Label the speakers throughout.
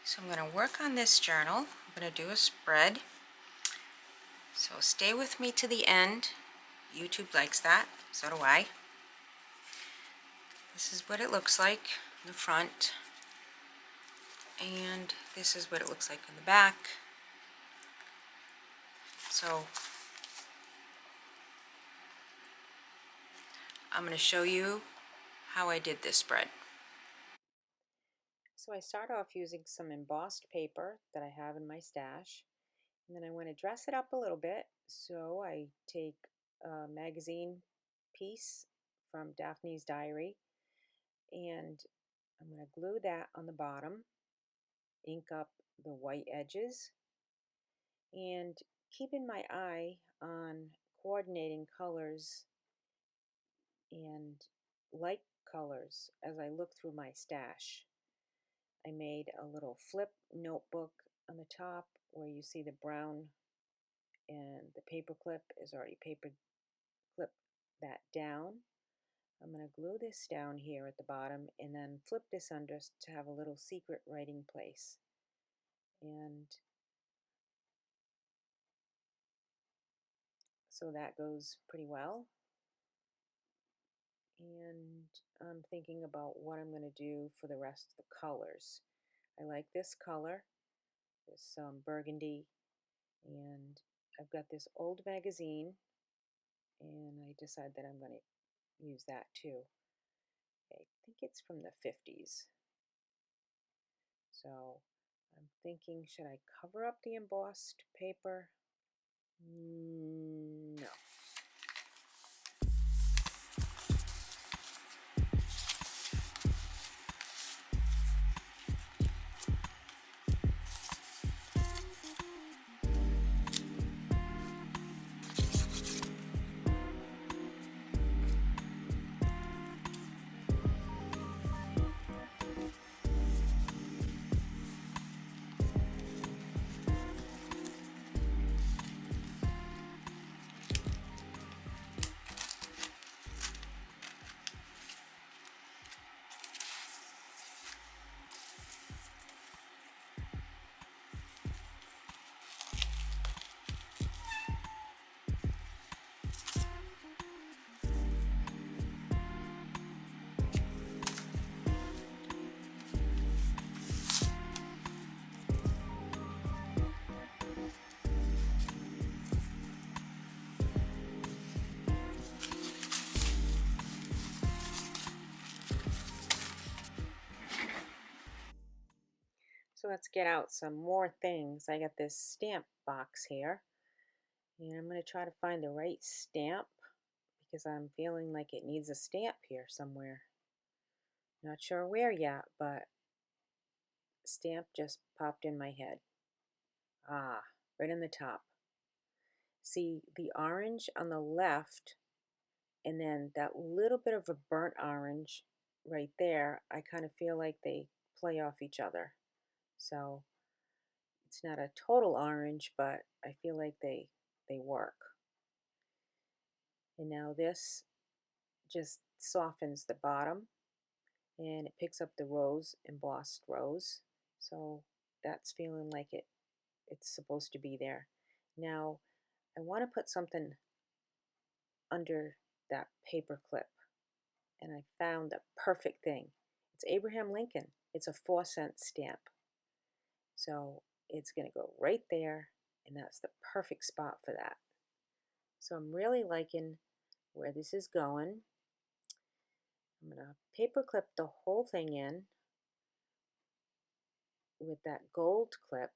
Speaker 1: So I'm going to work on this journal. I'm going to do a spread. So stay with me to the end. YouTube likes that, so do I. This is what it looks like in the front. And this is what it looks like in the back. So I'm going to show you how I did this spread. So I start off using some embossed paper that I have in my stash. And then I want to dress it up a little bit. So I take a magazine piece from Daphne's Diary and I'm going to glue that on the bottom, ink up the white edges, and keeping my eye on coordinating colors and light colors as I look through my stash. I made a little flip notebook on the top where you see the brown, and the paper clip is already paper clip that down. I'm going to glue this down here at the bottom and then flip this under to have a little secret writing place. And so that goes pretty well. And I'm thinking about what I'm going to do for the rest of the colors. I like this color, this burgundy, and I've got this old magazine, and I decided that I'm going to use that too. I think it's from the 50s. So I'm thinking, should I cover up the embossed paper? No. So let's get out some more things. I got this stamp box here, and I'm going to try to find the right stamp because I'm feeling like it needs a stamp here somewhere. Not sure where yet, but stamp just popped in my head. Ah, right in the top. See the orange on the left, and then that little bit of a burnt orange right there. I kind of feel like they play off each other. So it's not a total orange, but I feel like they work. And now this just softens the bottom and it picks up the rose, embossed rose. So that's feeling like it's supposed to be there. Now I want to put something under that paper clip, and I found the perfect thing. It's Abraham Lincoln. It's a 4-cent stamp. So it's going to go right there, and that's the perfect spot for that. So I'm really liking where this is going. I'm going to paper clip the whole thing in with that gold clip.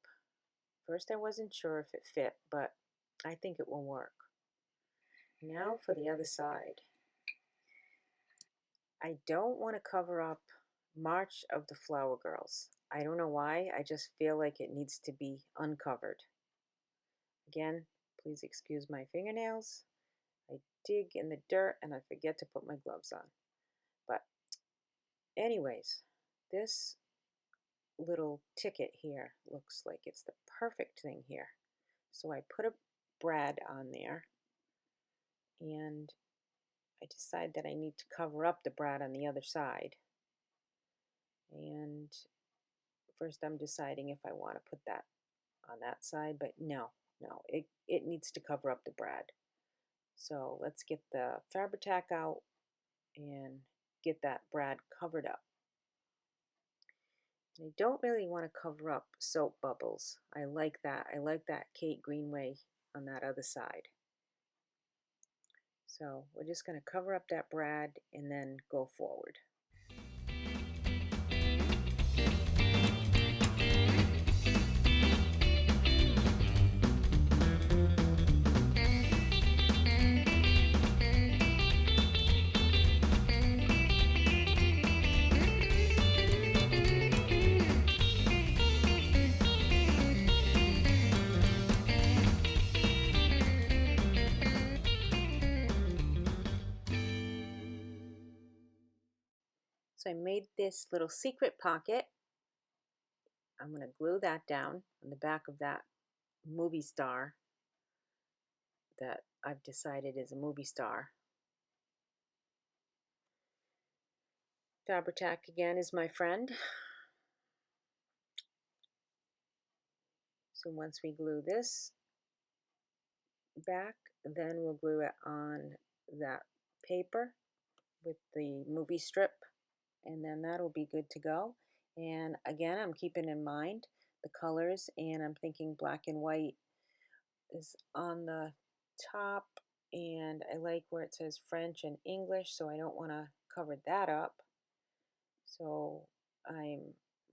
Speaker 1: First I wasn't sure if it fit, but I think it will work. Now for the other side. I don't want to cover up March of the Flower Girls. I don't know why, I just feel like it needs to be uncovered. Again, please excuse my fingernails. I dig in the dirt and I forget to put my gloves on. But anyways, this little ticket here looks like it's the perfect thing here. So I put a brad on there, and I decide that I need to cover up the brad on the other side. And first I'm deciding if I want to put that on that side, but no, it needs to cover up the brad. So let's get the Fabri-Tac out and get that brad covered up. I don't really want to cover up soap bubbles. I like that. I like that Kate Greenway on that other side. So we're just going to cover up that brad and then go forward. So I made this little secret pocket. I'm going to glue that down on the back of that movie star that I've decided is a movie star. Fabri-Tac again is my friend. So once we glue this back, then we'll glue it on that paper with the movie strip, and then that'll be good to go. And again, I'm keeping in mind the colors, and I'm thinking black and white is on the top, and I like where it says French and English, so I don't want to cover that up. So I'm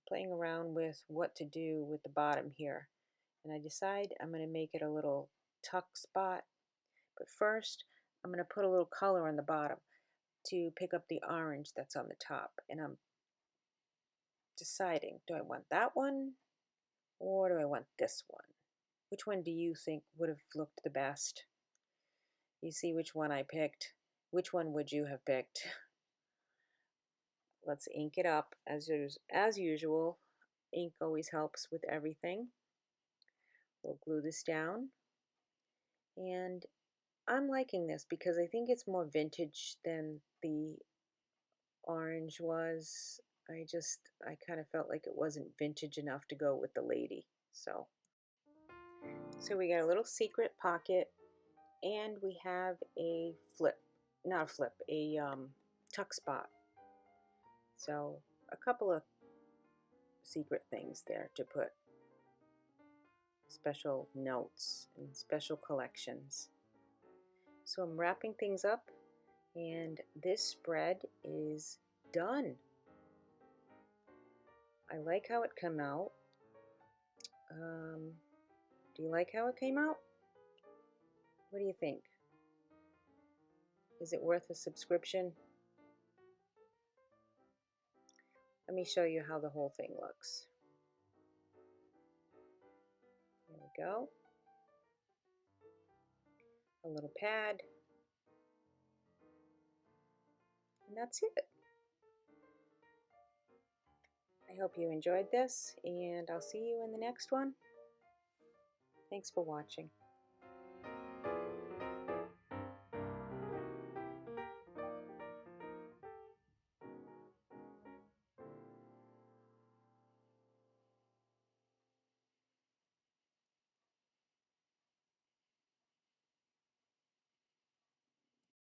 Speaker 1: playing around with what to do with the bottom here, and I decide I'm going to make it a little tuck spot. But first, I'm going to put a little color on the bottom to pick up the orange that's on the top. And I'm deciding, do I want that one or do I want this one? Which one do you think would have looked the best? You see which one I picked. Which one would you have picked? Let's ink it up as usual. Ink always helps with everything. We'll glue this down. And I'm liking this because I think it's more vintage than the orange was. I kind of felt like it wasn't vintage enough to go with the lady. So we got a little secret pocket, and we have a flip, not a flip, a tuck spot. So a couple of secret things there to put special notes and special collections. So I'm wrapping things up, and this spread is done. I like how it came out. Do you like how it came out? What do you think? Is it worth a subscription? Let me show you how the whole thing looks. There we go. A little pad. And that's it. I hope you enjoyed this, and I'll see you in the next one. Thanks for watching.